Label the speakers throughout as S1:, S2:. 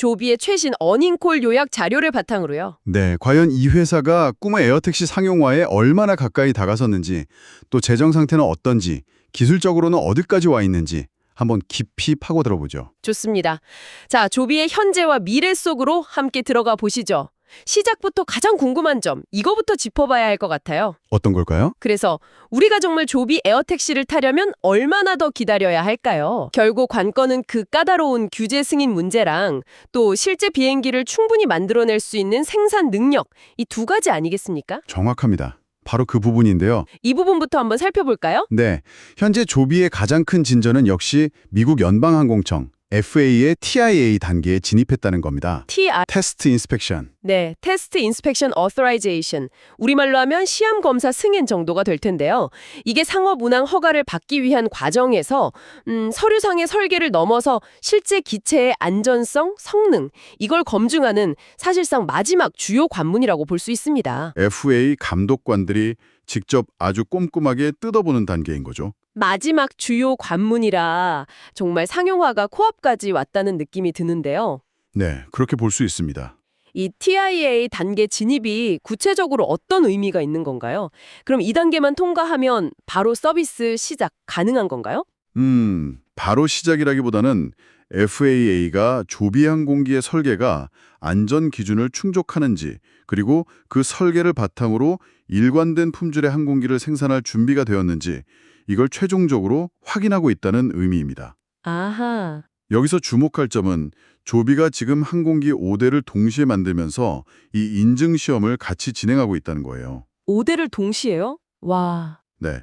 S1: 조비의 최신 어닝콜 요약 자료를 바탕으로요.
S2: 네, 과연 이 회사가 꿈의 에어택시 상용화에 얼마나 가까이 다가섰는지, 또 재정 상태는 어떤지, 기술적으로는 어디까지 와 있는지 한번 깊이 파고 들어보죠.
S1: 좋습니다. 자, 조비의 현재와 미래 속으로 함께 들어가 보시죠. 시작부터 가장 궁금한 점, 이거부터 짚어봐야 할 것 같아요.
S2: 어떤 걸까요?
S1: 그래서 우리가 정말 조비 에어택시를 타려면 얼마나 더 기다려야 할까요? 결국 관건은 그 까다로운 규제 승인 문제랑 또 실제 비행기를 충분히 만들어낼 수 있는 생산 능력, 이 두 가지 아니겠습니까?
S2: 정확합니다. 바로 그 부분인데요.
S1: 이 부분부터 한번 살펴볼까요?
S2: 네, 현재 조비의 가장 큰 진전은 역시 미국 연방항공청 FAA의 TIA 단계에 진입했다는 겁니다.
S1: TI,
S2: 테스트 인스펙션.
S1: 네, 테스트 인스펙션 어서라이제이션, 우리말로 하면 시험 검사 승인 정도가 될 텐데요. 이게 상업 운항 허가를 받기 위한 과정에서 서류상의 설계를 넘어서 실제 기체의 안전성, 성능, 이걸 검증하는 사실상 마지막 주요 관문이라고 볼 수 있습니다.
S2: FAA 감독관들이 직접 아주 꼼꼼하게 뜯어보는 단계인 거죠.
S1: 마지막 주요 관문이라 정말 상용화가 코앞까지 왔다는 느낌이 드는데요.
S2: 네, 그렇게 볼 수 있습니다.
S1: 이 TIA 단계 진입이 구체적으로 어떤 의미가 있는 건가요? 그럼 이 단계만 통과하면 바로 서비스 시작 가능한 건가요?
S2: 바로 시작이라기보다는 FAA가 조비 항공기의 설계가 안전 기준을 충족하는지, 그리고 그 설계를 바탕으로 일관된 품질의 항공기를 생산할 준비가 되었는지 이걸 최종적으로 확인하고 있다는 의미입니다.
S1: 아하.
S2: 여기서 주목할 점은 조비가 지금 항공기 5대를 동시에 만들면서 이 인증 시험을 같이 진행하고 있다는 거예요.
S1: 5대를 동시에요? 와.
S2: 네.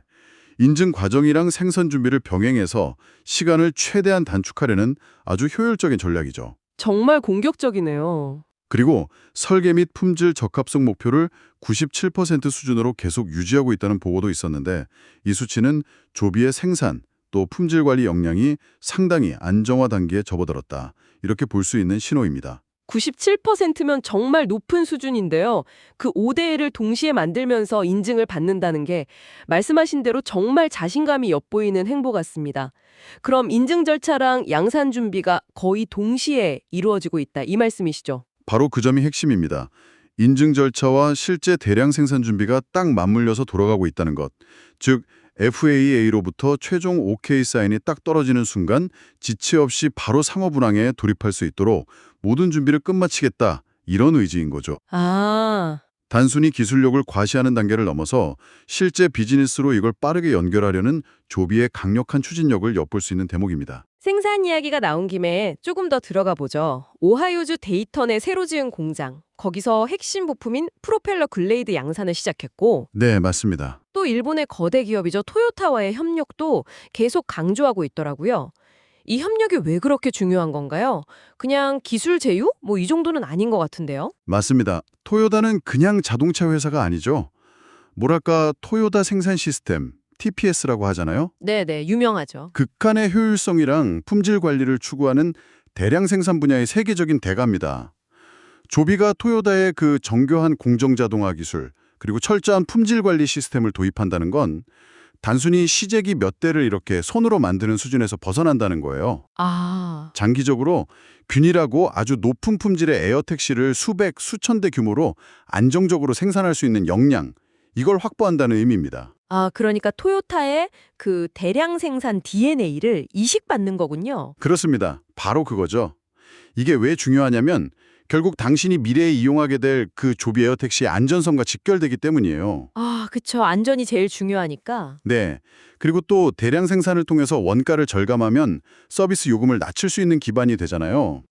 S2: 인증 과정이랑 생산 준비를 병행해서 시간을 최대한 단축하려는 아주 효율적인 전략이죠.
S1: 정말 공격적이네요.
S2: 그리고 설계 및 품질 적합성 목표를 97% 수준으로 계속 유지하고 있다는 보고도 있었는데, 이 수치는 조비의 생산, 또 품질 관리 역량이 상당히 안정화 단계에 접어들었다, 이렇게 볼 수 있는 신호입니다.
S1: 97%면 정말 높은 수준인데요. 그 5대를 동시에 만들면서 인증을 받는다는 게 말씀하신 대로 정말 자신감이 엿보이는 행보 같습니다. 그럼 인증 절차랑 양산 준비가 거의 동시에 이루어지고 있다, 이 말씀이시죠?
S2: 바로 그 점이 핵심입니다. 인증 절차와 실제 대량 생산 준비가 딱 맞물려서 돌아가고 있다는 것. 즉, FAA로부터 최종 OK 사인이 딱 떨어지는 순간 지체 없이 바로 상업 운항에 돌입할 수 있도록 모든 준비를 끝마치겠다, 이런 의지인 거죠.
S1: 아,
S2: 단순히 기술력을 과시하는 단계를 넘어서 실제 비즈니스로 이걸 빠르게 연결하려는 조비의 강력한 추진력을 엿볼 수 있는 대목입니다.
S1: 생산 이야기가 나온 김에 조금 더 들어가 보죠. 오하이오주 데이턴에 새로 지은 공장, 거기서 핵심 부품인 프로펠러 글레이드 양산을 시작했고,
S2: 네, 맞습니다.
S1: 또 일본의 거대 기업이죠. 토요타와의 협력도 계속 강조하고 있더라고요. 이 협력이 왜 그렇게 중요한 건가요? 그냥 기술 제휴? 뭐 이 정도는 아닌 것 같은데요.
S2: 맞습니다. 토요타는 그냥 자동차 회사가 아니죠. 뭐랄까, 토요타 생산 시스템, TPS라고 하잖아요.
S1: 네네, 유명하죠.
S2: 극한의 효율성이랑 품질 관리를 추구하는 대량 생산 분야의 세계적인 대가입니다. 조비가 토요타의 그 정교한 공정자동화 기술, 그리고 철저한 품질 관리 시스템을 도입한다는 건 단순히 시제기 몇 대를 이렇게 손으로 만드는 수준에서 벗어난다는 거예요.
S1: 아,
S2: 장기적으로 균일하고 아주 높은 품질의 에어택시를 수백, 수천 대 규모로 안정적으로 생산할 수 있는 역량, 이걸 확보한다는 의미입니다.
S1: 그러니까 토요타의 그 대량 생산 DNA를 이식받는 거군요.
S2: 그렇습니다. 바로 그거죠. 이게 왜 중요하냐면 결국 당신이 미래에 이용하게 될 그 조비 에어택시의 안전성과 직결되기 때문이에요.
S1: 아, 그쵸. 안전이 제일 중요하니까.
S2: 네. 그리고 또 대량 생산을 통해서 원가를 절감하면 서비스 요금을 낮출 수 있는 기반이 되잖아요.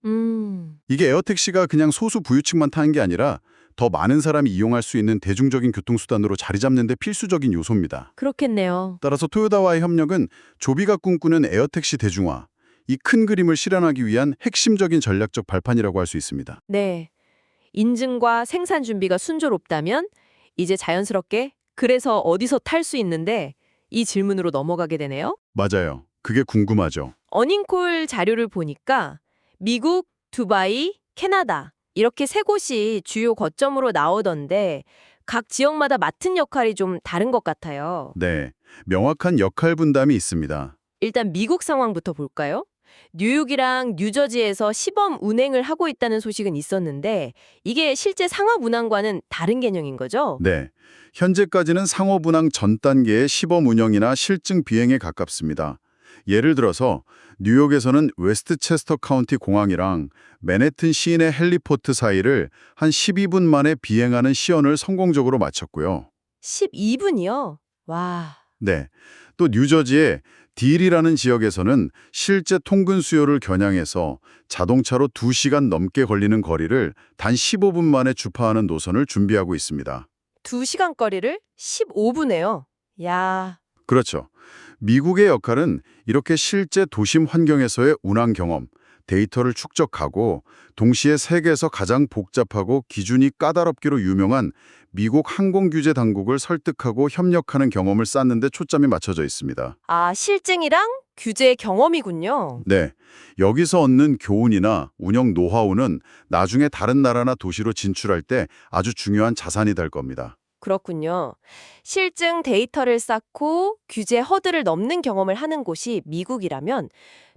S2: 이게 에어택시가 그냥 소수 부유층만 타는 게 아니라 더 많은 사람이 이용할 수 있는 대중적인 교통수단으로 자리 잡는 데 필수적인 요소입니다.
S1: 그렇겠네요.
S2: 따라서 토요타와의 협력은 조비가 꿈꾸는 에어택시 대중화, 이 큰 그림을 실현하기 위한 핵심적인 전략적 발판이라고 할 수 있습니다.
S1: 네. 인증과 생산 준비가 순조롭다면 이제 자연스럽게 그래서 어디서 탈 수 있는데 이 질문으로 넘어가게 되네요.
S2: 맞아요. 그게 궁금하죠.
S1: 어닝콜 자료를 보니까 미국, 두바이, 캐나다 이렇게 세 곳이 주요 거점으로 나오던데 각 지역마다 맡은 역할이 좀 다른 것 같아요.
S2: 네. 명확한 역할 분담이 있습니다.
S1: 일단 미국 상황부터 볼까요? 뉴욕이랑 뉴저지에서 시범 운행을 하고 있다는 소식은 있었는데 이게 실제 상업 운항과는 다른 개념인 거죠?
S2: 네. 현재까지는 상업 운항 전 단계의 시범 운영이나 실증 비행에 가깝습니다. 예를 들어서 뉴욕에서는 웨스트체스터 카운티 공항이랑 맨해튼 시내 헬리포트 사이를 한 12분 만에 비행하는 시연을 성공적으로 마쳤고요.
S1: 12분이요? 와.
S2: 네. 또 뉴저지의 딜이라는 지역에서는 실제 통근 수요를 겨냥해서 자동차로 2시간 넘게 걸리는 거리를 단 15분 만에 주파하는 노선을 준비하고 있습니다.
S1: 2시간 거리를 15분에요. 야.
S2: 그렇죠. 미국의 역할은 이렇게 실제 도심 환경에서의 운항 경험, 데이터를 축적하고 동시에 세계에서 가장 복잡하고 기준이 까다롭기로 유명한 미국 항공규제 당국을 설득하고 협력하는 경험을 쌓는 데 초점이 맞춰져 있습니다.
S1: 아, 실증이랑 규제 경험이군요.
S2: 네, 여기서 얻는 교훈이나 운영 노하우는 나중에 다른 나라나 도시로 진출할 때 아주 중요한 자산이 될 겁니다.
S1: 그렇군요. 실증 데이터를 쌓고 규제 허들을 넘는 경험을 하는 곳이 미국이라면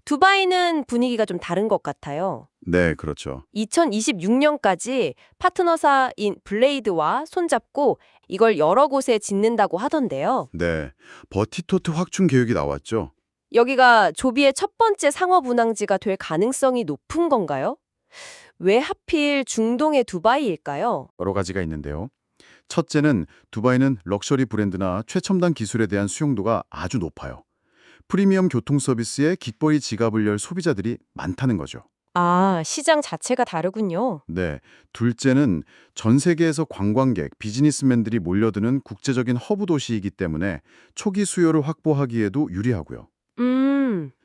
S1: 두바이는 분위기가 좀 다른 것 같아요.
S2: 네, 그렇죠.
S1: 2026년까지 파트너사인 블레이드와 손잡고 이걸 여러 곳에 짓는다고 하던데요.
S2: 네, 버티토트 확충 계획이 나왔죠.
S1: 여기가 조비의 첫 번째 상업 운항지가 될 가능성이 높은 건가요? 왜 하필 중동의 두바이일까요?
S3: 여러 가지가 있는데요. 첫째는 두바이는 럭셔리 브랜드나 최첨단 기술에 대한 수용도가 아주 높아요. 프리미엄 교통 서비스에 깃벌이 지갑을 열 소비자들이 많다는 거죠.
S1: 아, 시장 자체가 다르군요.
S3: 네, 둘째는 전 세계에서 관광객, 비즈니스맨들이 몰려드는 국제적인 허브 도시이기 때문에 초기 수요를 확보하기에도 유리하고요.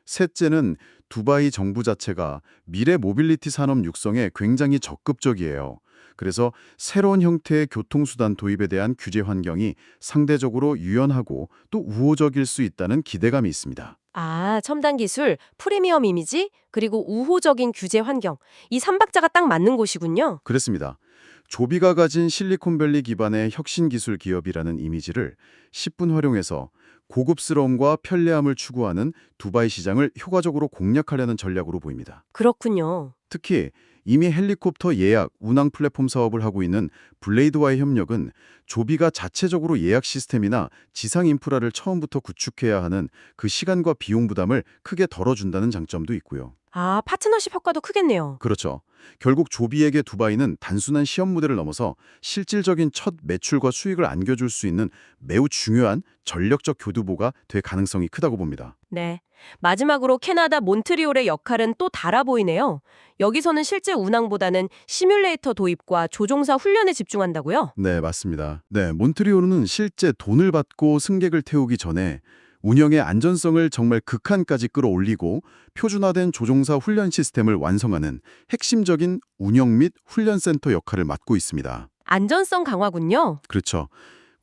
S3: 셋째는 두바이 정부 자체가 미래 모빌리티 산업 육성에 굉장히 적극적이에요. 그래서 새로운 형태의 교통수단 도입에 대한 규제 환경이 상대적으로 유연하고 또 우호적일 수 있다는 기대감이 있습니다.
S1: 아, 첨단 기술, 프리미엄 이미지, 그리고 우호적인 규제 환경. 이 삼박자가 딱 맞는 곳이군요.
S3: 그렇습니다. 조비가 가진 실리콘밸리 기반의 혁신 기술 기업이라는 이미지를 10분 활용해서 고급스러움과 편리함을 추구하는 두바이 시장을 효과적으로 공략하려는 전략으로 보입니다.
S1: 그렇군요.
S3: 특히 이미 헬리콥터 예약, 운항 플랫폼 사업을 하고 있는 블레이드와의 협력은 조비가 자체적으로 예약 시스템이나 지상 인프라를 처음부터 구축해야 하는 그 시간과 비용 부담을 크게 덜어준다는 장점도 있고요.
S1: 아, 파트너십 효과도 크겠네요.
S3: 그렇죠. 결국 조비에게 두바이는 단순한 시험 무대를 넘어서 실질적인 첫 매출과 수익을 안겨줄 수 있는 매우 중요한 전력적 교두보가 될 가능성이 크다고 봅니다.
S1: 네. 마지막으로 캐나다 몬트리올의 역할은 또 달아 보이네요. 여기서는 실제 운항보다는 시뮬레이터 도입과 조종사 훈련에 집중한다고요?
S3: 네, 맞습니다. 네, 몬트리올은 실제 돈을 받고 승객을 태우기 전에 운영의 안전성을 정말 극한까지 끌어올리고 표준화된 조종사 훈련 시스템을 완성하는 핵심적인 운영 및 훈련센터 역할을 맡고 있습니다.
S1: 안전성 강화군요.
S3: 그렇죠.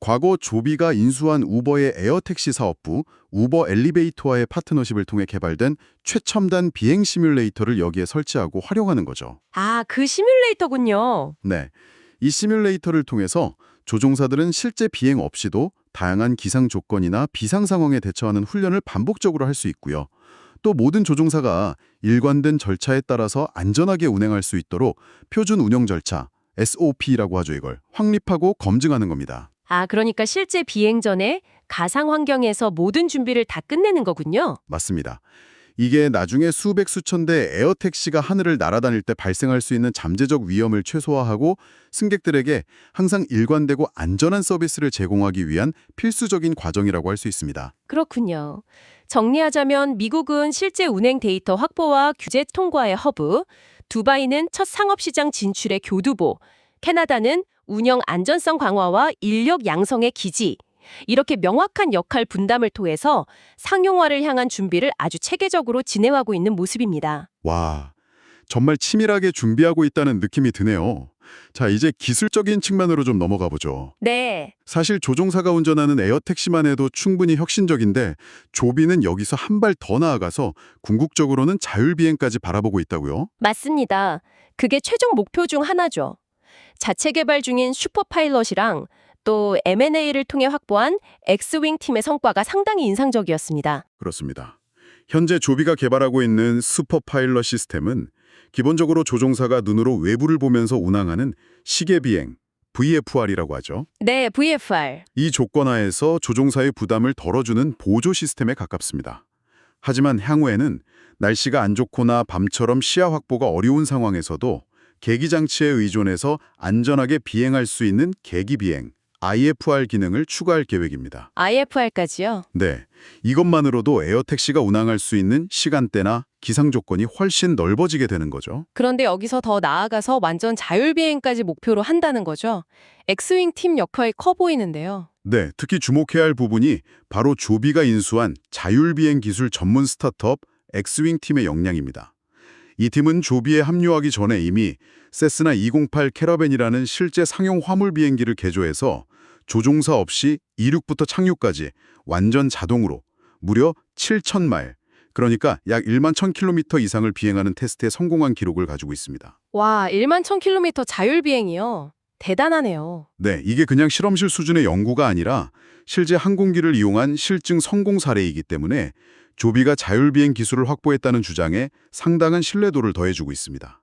S3: 과거 조비가 인수한 우버의 에어택시 사업부 우버 엘리베이터와의 파트너십을 통해 개발된 최첨단 비행 시뮬레이터를 여기에 설치하고 활용하는 거죠.
S1: 아, 그 시뮬레이터군요.
S3: 네, 이 시뮬레이터를 통해서 조종사들은 실제 비행 없이도 다양한 기상 조건이나 비상 상황에 대처하는 훈련을 반복적으로 할 수 있고요. 또 모든 조종사가 일관된 절차에 따라서 안전하게 운행할 수 있도록 표준 운영 절차, SOP라고 하죠 이걸, 확립하고 검증하는 겁니다.
S1: 아, 그러니까 실제 비행 전에 가상 환경에서 모든 준비를 다 끝내는 거군요.
S3: 맞습니다. 이게 나중에 수백 수천 대 에어택시가 하늘을 날아다닐 때 발생할 수 있는 잠재적 위험을 최소화하고 승객들에게 항상 일관되고 안전한 서비스를 제공하기 위한 필수적인 과정이라고 할 수 있습니다.
S1: 그렇군요. 정리하자면 미국은 실제 운행 데이터 확보와 규제 통과의 허브, 두바이는 첫 상업시장 진출의 교두보, 캐나다는 운영 안전성 강화와 인력 양성의 기지, 이렇게 명확한 역할 분담을 통해서 상용화를 향한 준비를 아주 체계적으로 진행하고 있는 모습입니다.
S3: 와, 정말 치밀하게 준비하고 있다는 느낌이 드네요. 자, 이제 기술적인 측면으로 좀 넘어가 보죠.
S1: 네.
S3: 사실 조종사가 운전하는 에어택시만 해도 충분히 혁신적인데 조비는 여기서 한 발 더 나아가서 궁극적으로는 자율비행까지 바라보고 있다고요?
S1: 맞습니다. 그게 최종 목표 중 하나죠. 자체 개발 중인 슈퍼파일럿이랑 또 M&A를 통해 확보한 엑스윙 팀의 성과가 상당히 인상적이었습니다.
S3: 그렇습니다. 현재 조비가 개발하고 있는 슈퍼파일럿 시스템은 기본적으로 조종사가 눈으로 외부를 보면서 운항하는 시계비행, VFR이라고 하죠.
S1: 네, VFR.
S3: 이 조건하에서 조종사의 부담을 덜어주는 보조 시스템에 가깝습니다. 하지만 향후에는 날씨가 안 좋거나 밤처럼 시야 확보가 어려운 상황에서도 계기장치에 의존해서 안전하게 비행할 수 있는 계기비행, IFR 기능을 추가할 계획입니다.
S1: IFR까지요?
S3: 네, 이것만으로도 에어택시가 운항할 수 있는 시간대나 기상 조건이 훨씬 넓어지게 되는 거죠.
S1: 그런데 여기서 더 나아가서 완전 자율비행까지 목표로 한다는 거죠. 엑스윙 팀 역할이 커 보이는데요.
S3: 네, 특히 주목해야 할 부분이 바로 조비가 인수한 자율비행 기술 전문 스타트업 엑스윙 팀의 역량입니다. 이 팀은 조비에 합류하기 전에 이미 세스나 208 캐러밴이라는 실제 상용 화물 비행기를 개조해서 조종사 없이 이륙부터 착륙까지 완전 자동으로 무려 7,000마일, 그러니까 약 1만 1,000km 이상을 비행하는 테스트에 성공한 기록을 가지고 있습니다.
S1: 와, 1만 1,000km 자율비행이요. 대단하네요.
S3: 네, 이게 그냥 실험실 수준의 연구가 아니라 실제 항공기를 이용한 실증 성공 사례이기 때문에 조비가 자율비행 기술을 확보했다는 주장에 상당한 신뢰도를 더해주고 있습니다.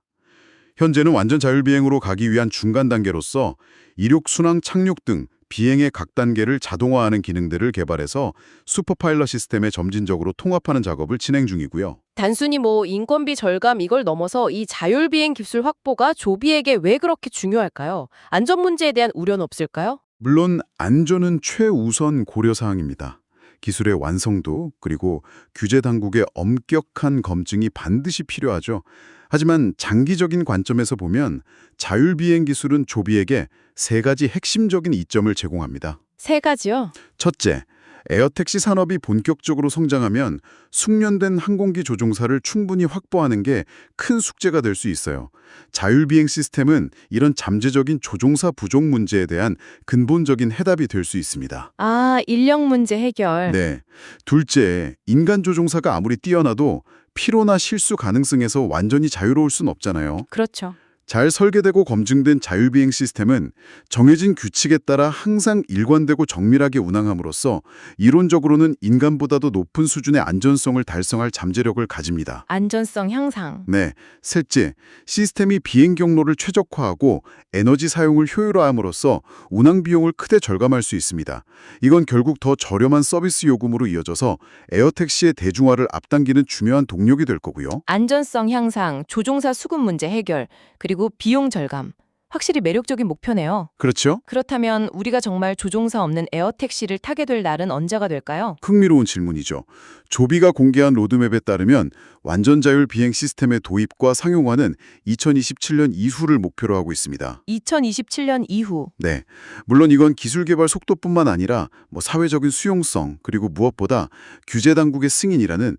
S3: 현재는 완전 자율비행으로 가기 위한 중간 단계로서 이륙, 순항, 착륙 등 비행의 각 단계를 자동화하는 기능들을 개발해서 슈퍼파일럿 시스템에 점진적으로 통합하는 작업을 진행 중이고요.
S1: 단순히 인건비 절감 이걸 넘어서 이 자율비행 기술 확보가 조비에게 왜 그렇게 중요할까요? 안전 문제에 대한 우려는 없을까요?
S3: 물론 안전은 최우선 고려사항입니다. 기술의 완성도 그리고 규제 당국의 엄격한 검증이 반드시 필요하죠. 하지만 장기적인 관점에서 보면 자율비행 기술은 조비에게 세 가지 핵심적인 이점을 제공합니다.
S1: 세 가지요?
S3: 첫째, 에어택시 산업이 본격적으로 성장하면 숙련된 항공기 조종사를 충분히 확보하는 게 큰 숙제가 될 수 있어요. 자율비행 시스템은 이런 잠재적인 조종사 부족 문제에 대한 근본적인 해답이 될 수 있습니다.
S1: 아, 인력 문제 해결.
S3: 네. 둘째, 인간 조종사가 아무리 뛰어나도 피로나 실수 가능성에서 완전히 자유로울 순 없잖아요.
S1: 그렇죠.
S3: 잘 설계되고 검증된 자율비행 시스템은 정해진 규칙에 따라 항상 일관되고 정밀하게 운항함으로써 이론적으로는 인간보다도 높은 수준의 안전성을 달성할 잠재력을 가집니다.
S1: 안전성 향상.
S3: 네, 셋째, 시스템이 비행 경로를 최적화하고 에너지 사용을 효율화함으로써 운항 비용을 크게 절감할 수 있습니다. 이건 결국 더 저렴한 서비스 요금으로 이어져서 에어택시의 대중화를 앞당기는 중요한 동력이 될 거고요.
S1: 안전성 향상, 조종사 수급 문제 해결, 그리고 비용 절감. 확실히 매력적인 목표네요.
S3: 그렇죠?
S1: 그렇다면 우리가 정말 조종사 없는 에어택시를 타게 될 날은 언제가 될까요?
S3: 흥미로운 질문이죠. 조비가 공개한 로드맵에 따르면 완전 자율 비행 시스템의 도입과 상용화는 2027년 이후를 목표로 하고 있습니다.
S1: 2027년 이후.
S3: 네, 물론 이건 기술 개발 속도뿐만 아니라 사회적인 수용성 그리고 무엇보다 규제 당국의 승인이라는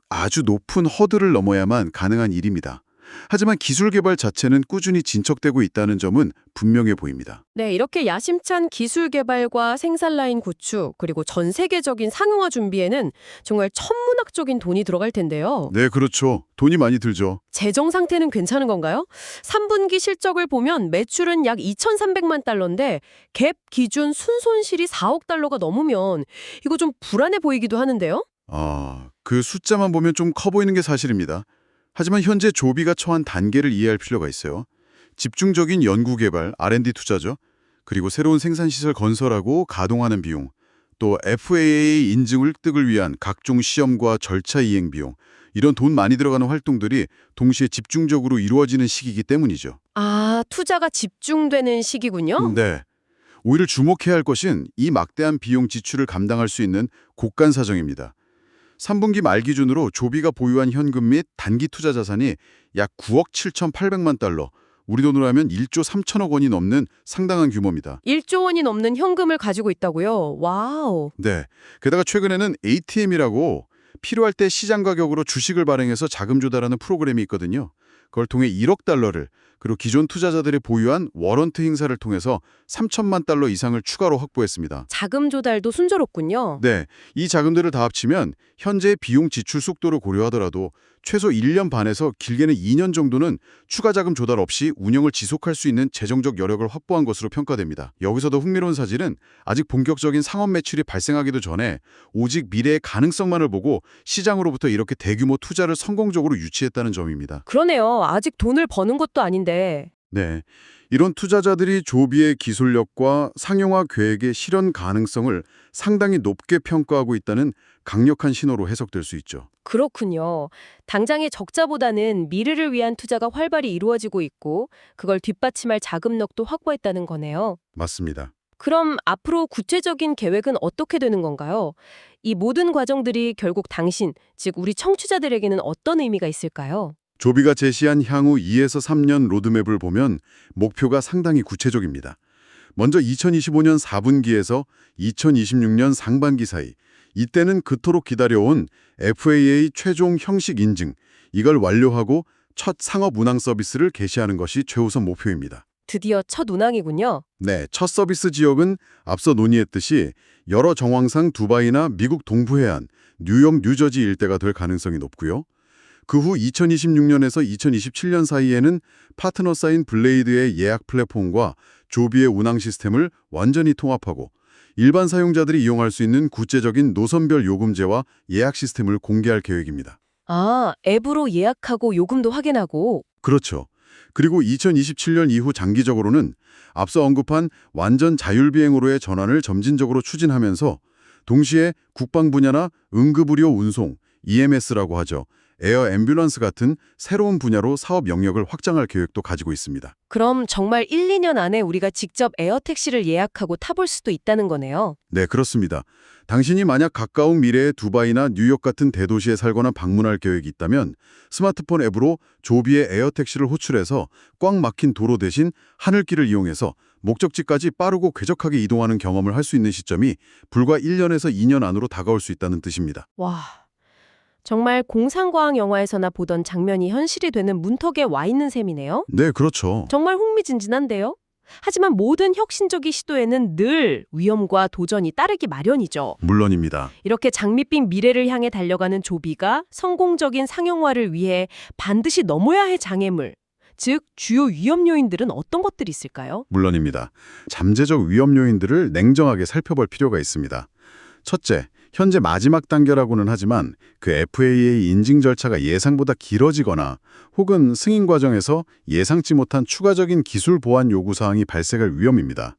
S3: 아주 높은 허들을 넘어야만 가능한 일입니다. 하지만 기술 개발 자체는 꾸준히 진척되고 있다는 점은 분명해 보입니다.
S1: 네, 이렇게 야심찬 기술 개발과 생산 라인 구축, 그리고 전 세계적인 상용화 준비에는 정말 천문학적인 돈이 들어갈 텐데요.
S3: 네, 그렇죠. 돈이 많이 들죠.
S1: 재정 상태는 괜찮은 건가요? 3분기 실적을 보면 매출은 약 2,300만 달러인데 갭 기준 순손실이 4억 달러가 넘으면 이거 좀 불안해 보이기도 하는데요.
S3: 그 숫자만 보면 좀 커 보이는 게 사실입니다. 하지만 현재 조비가 처한 단계를 이해할 필요가 있어요. 집중적인 연구개발, R&D 투자죠. 그리고 새로운 생산시설 건설하고 가동하는 비용, 또 FAA 인증 획득을 위한 각종 시험과 절차 이행 비용, 이런 돈 많이 들어가는 활동들이 동시에 집중적으로 이루어지는 시기이기 때문이죠.
S1: 아, 투자가 집중되는 시기군요.
S3: 네. 오히려 주목해야 할 것은 이 막대한 비용 지출을 감당할 수 있는 곡간 사정입니다. 3분기 말 기준으로 조비가 보유한 현금 및 단기 투자 자산이 약 9억 7,800만 달러, 우리 돈으로 하면 1조 3천억 원이 넘는 상당한 규모입니다.
S1: 1조 원이 넘는 현금을 가지고 있다고요? 와우.
S3: 네. 게다가 최근에는 ATM이라고 필요할 때 시장 가격으로 주식을 발행해서 자금 조달하는 프로그램이 있거든요. 그걸 통해 1억 달러를, 그리고 기존 투자자들이 보유한 워런트 행사를 통해서 3천만 달러 이상을 추가로 확보했습니다.
S1: 자금 조달도 순조롭군요.
S3: 네, 이 자금들을 다 합치면 현재 비용 지출 속도를 고려하더라도
S2: 최소 1년 반에서 길게는 2년 정도는 추가 자금 조달 없이 운영을 지속할 수 있는 재정적 여력을 확보한 것으로 평가됩니다. 여기서도 흥미로운 사실은 아직 본격적인 상업 매출이 발생하기도 전에 오직 미래의 가능성만을 보고 시장으로부터 이렇게 대규모 투자를 성공적으로 유치했다는 점입니다.
S1: 그러네요. 아직 돈을 버는 것도 아닌데.
S2: 네, 이런 투자자들이 조비의 기술력과 상용화 계획의 실현 가능성을 상당히 높게 평가하고 있다는 강력한 신호로 해석될 수 있죠.
S1: 그렇군요. 당장의 적자보다는 미래를 위한 투자가 활발히 이루어지고 있고 그걸 뒷받침할 자금력도 확보했다는 거네요.
S2: 맞습니다.
S1: 그럼 앞으로 구체적인 계획은 어떻게 되는 건가요? 이 모든 과정들이 결국 당신, 즉 우리 청취자들에게는 어떤 의미가 있을까요?
S2: 조비가 제시한 향후 2에서 3년 로드맵을 보면 목표가 상당히 구체적입니다. 먼저 2025년 4분기에서 2026년 상반기 사이, 이때는 그토록 기다려온 FAA 최종 형식 인증, 이걸 완료하고 첫 상업 운항 서비스를 개시하는 것이 최우선 목표입니다.
S1: 드디어 첫 운항이군요.
S2: 네, 첫 서비스 지역은 앞서 논의했듯이 여러 정황상 두바이나 미국 동부해안, 뉴욕, 뉴저지 일대가 될 가능성이 높고요. 그 후 2026년에서 2027년 사이에는 파트너사인 블레이드의 예약 플랫폼과 조비의 운항 시스템을 완전히 통합하고 일반 사용자들이 이용할 수 있는 구체적인 노선별 요금제와 예약 시스템을 공개할 계획입니다.
S1: 아, 앱으로 예약하고 요금도 확인하고.
S2: 그렇죠. 그리고 2027년 이후 장기적으로는 앞서 언급한 완전 자율비행으로의 전환을 점진적으로 추진하면서 동시에 국방 분야나 응급의료 운송, EMS라고 하죠. 에어 앰뷸런스 같은 새로운 분야로 사업 영역을 확장할 계획도 가지고 있습니다.
S1: 그럼 정말 1, 2년 안에 우리가 직접 에어택시를 예약하고 타볼 수도 있다는 거네요.
S2: 네, 그렇습니다. 당신이 만약 가까운 미래에 두바이나 뉴욕 같은 대도시에 살거나 방문할 계획이 있다면 스마트폰 앱으로 조비의 에어택시를 호출해서 꽉 막힌 도로 대신 하늘길을 이용해서 목적지까지 빠르고 쾌적하게 이동하는 경험을 할 수 있는 시점이 불과 1년에서 2년 안으로 다가올 수 있다는 뜻입니다.
S1: 와, 정말 공상과학 영화에서나 보던 장면이 현실이 되는 문턱에 와 있는 셈이네요.
S2: 네, 그렇죠.
S1: 정말 흥미진진한데요. 하지만 모든 혁신적인 시도에는 늘 위험과 도전이 따르기 마련이죠.
S2: 물론입니다.
S1: 이렇게 장밋빛 미래를 향해 달려가는 조비가 성공적인 상용화를 위해 반드시 넘어야 할 장애물, 즉 주요 위험 요인들은 어떤 것들이 있을까요?
S2: 물론입니다. 잠재적 위험 요인들을 냉정하게 살펴볼 필요가 있습니다. 첫째, 현재 마지막 단계라고는 하지만 그 FAA 인증 절차가 예상보다 길어지거나 혹은 승인 과정에서 예상치 못한 추가적인 기술 보완 요구사항이 발생할 위험입니다.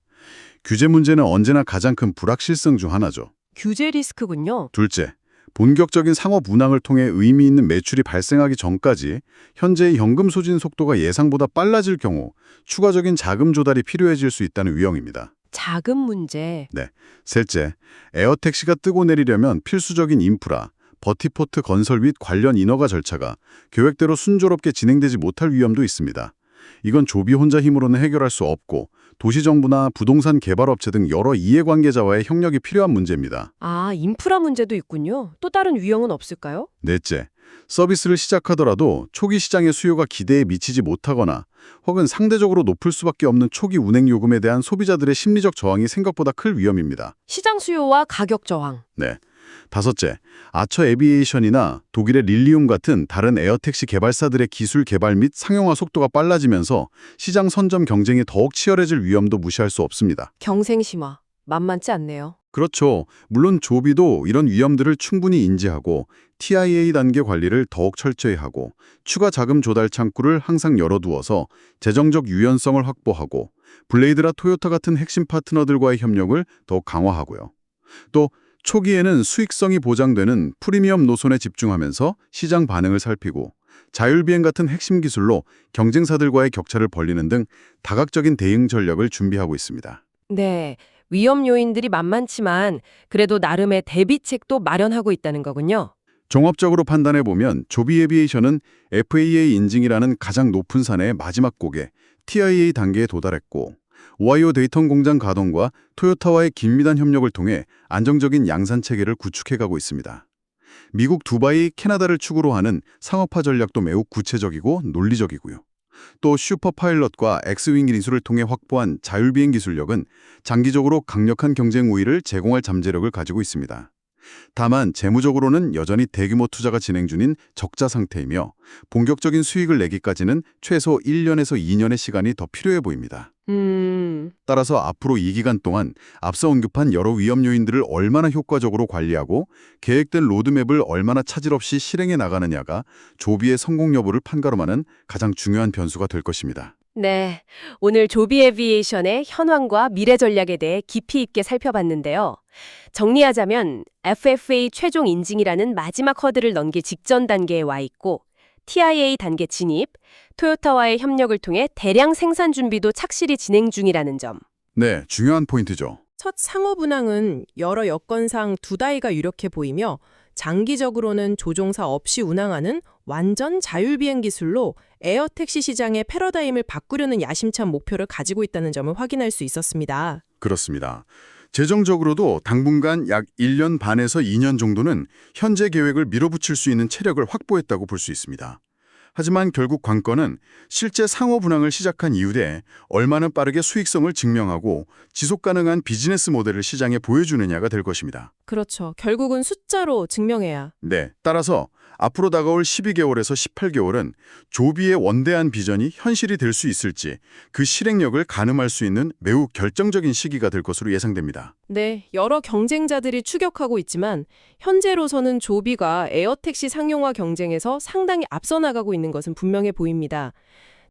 S2: 규제 문제는 언제나 가장 큰 불확실성 중 하나죠.
S1: 규제 리스크군요.
S2: 둘째, 본격적인 상업 운항을 통해 의미 있는 매출이 발생하기 전까지 현재의 현금 소진 속도가 예상보다 빨라질 경우 추가적인 자금 조달이 필요해질 수 있다는 위험입니다.
S1: 자금 문제.
S2: 네. 셋째, 에어택시가 뜨고 내리려면 필수적인 인프라, 버티포트 건설 및 관련 인허가 절차가 계획대로 순조롭게 진행되지 못할 위험도 있습니다. 이건 조비 혼자 힘으로는 해결할 수 없고 도시정부나 부동산 개발업체 등 여러 이해관계자와의 협력이 필요한 문제입니다.
S1: 아, 인프라 문제도 있군요. 또 다른 위험은 없을까요?
S2: 넷째, 서비스를 시작하더라도 초기 시장의 수요가 기대에 미치지 못하거나 혹은 상대적으로 높을 수밖에 없는 초기 운행 요금에 대한 소비자들의 심리적 저항이 생각보다 클 위험입니다.
S1: 시장 수요와 가격 저항.
S2: 네. 다섯째, 아처 에비에이션이나 독일의 릴리움 같은 다른 에어택시 개발사들의 기술 개발 및 상용화 속도가 빨라지면서 시장 선점 경쟁이 더욱 치열해질 위험도 무시할 수 없습니다.
S1: 경생심화. 만만치 않네요.
S2: 그렇죠. 물론 조비도 이런 위험들을 충분히 인지하고 TIA 단계 관리를 더욱 철저히 하고 추가 자금 조달 창구를 항상 열어두어서 재정적 유연성을 확보하고 블레이드라 토요타 같은 핵심 파트너들과의 협력을 더욱 강화하고요. 또 초기에는 수익성이 보장되는 프리미엄 노선에 집중하면서 시장 반응을 살피고 자율비행 같은 핵심 기술로 경쟁사들과의 격차를 벌리는 등 다각적인 대응 전략을 준비하고 있습니다.
S1: 네. 위험 요인들이 만만치만 그래도 나름의 대비책도 마련하고 있다는 거군요.
S2: 종합적으로 판단해보면 조비 에비에이션은 FAA 인증이라는 가장 높은 산의 마지막 곡에 TIA 단계에 도달했고 오하이오 데이턴 공장 가동과 토요타와의 긴밀한 협력을 통해 안정적인 양산 체계를 구축해가고 있습니다. 미국 두바이, 캐나다를 축으로 하는 상업화 전략도 매우 구체적이고 논리적이고요. 또 슈퍼파일럿과 엑스윙 기술을 통해 확보한 자율비행 기술력은 장기적으로 강력한 경쟁 우위를 제공할 잠재력을 가지고 있습니다. 다만 재무적으로는 여전히 대규모 투자가 진행 중인 적자 상태이며 본격적인 수익을 내기까지는 최소 1년에서 2년의 시간이 더 필요해 보입니다. 따라서 앞으로 이 기간 동안 앞서 언급한 여러 위험 요인들을 얼마나 효과적으로 관리하고 계획된 로드맵을 얼마나 차질 없이 실행해 나가느냐가 조비의 성공 여부를 판가름하는 가장 중요한 변수가 될 것입니다.
S1: 네, 오늘 조비 에비에이션의 현황과 미래 전략에 대해 깊이 있게 살펴봤는데요. 정리하자면 FFA 최종 인증이라는 마지막 허들을 넘기 직전 단계에 와 있고 TIA 단계 진입, 토요타와의 협력을 통해 대량 생산 준비도 착실히 진행 중이라는 점.
S2: 네, 중요한 포인트죠.
S4: 첫 상업 운항은 여러 여건상 두 다이가 유력해 보이며 장기적으로는 조종사 없이 운항하는 완전 자율비행 기술로 에어택시 시장의 패러다임을 바꾸려는 야심찬 목표를 가지고 있다는 점을 확인할 수 있었습니다.
S2: 그렇습니다. 재정적으로도 당분간 약 1년 반에서 2년 정도는 현재 계획을 밀어붙일 수 있는 체력을 확보했다고 볼 수 있습니다. 하지만 결국 관건은 실제 상업 운항을 시작한 이후에 얼마나 빠르게 수익성을 증명하고 지속 가능한 비즈니스 모델을 시장에 보여주느냐가 될 것입니다.
S4: 그렇죠. 결국은 숫자로 증명해야.
S2: 네, 따라서 앞으로 다가올 12개월에서 18개월은 조비의 원대한 비전이 현실이 될 수 있을지 그 실행력을 가늠할 수 있는 매우 결정적인 시기가 될 것으로 예상됩니다.
S4: 네, 여러 경쟁자들이 추격하고 있지만 현재로서는 조비가 에어택시 상용화 경쟁에서 상당히 앞서 나가고 있는 것은 분명해 보입니다.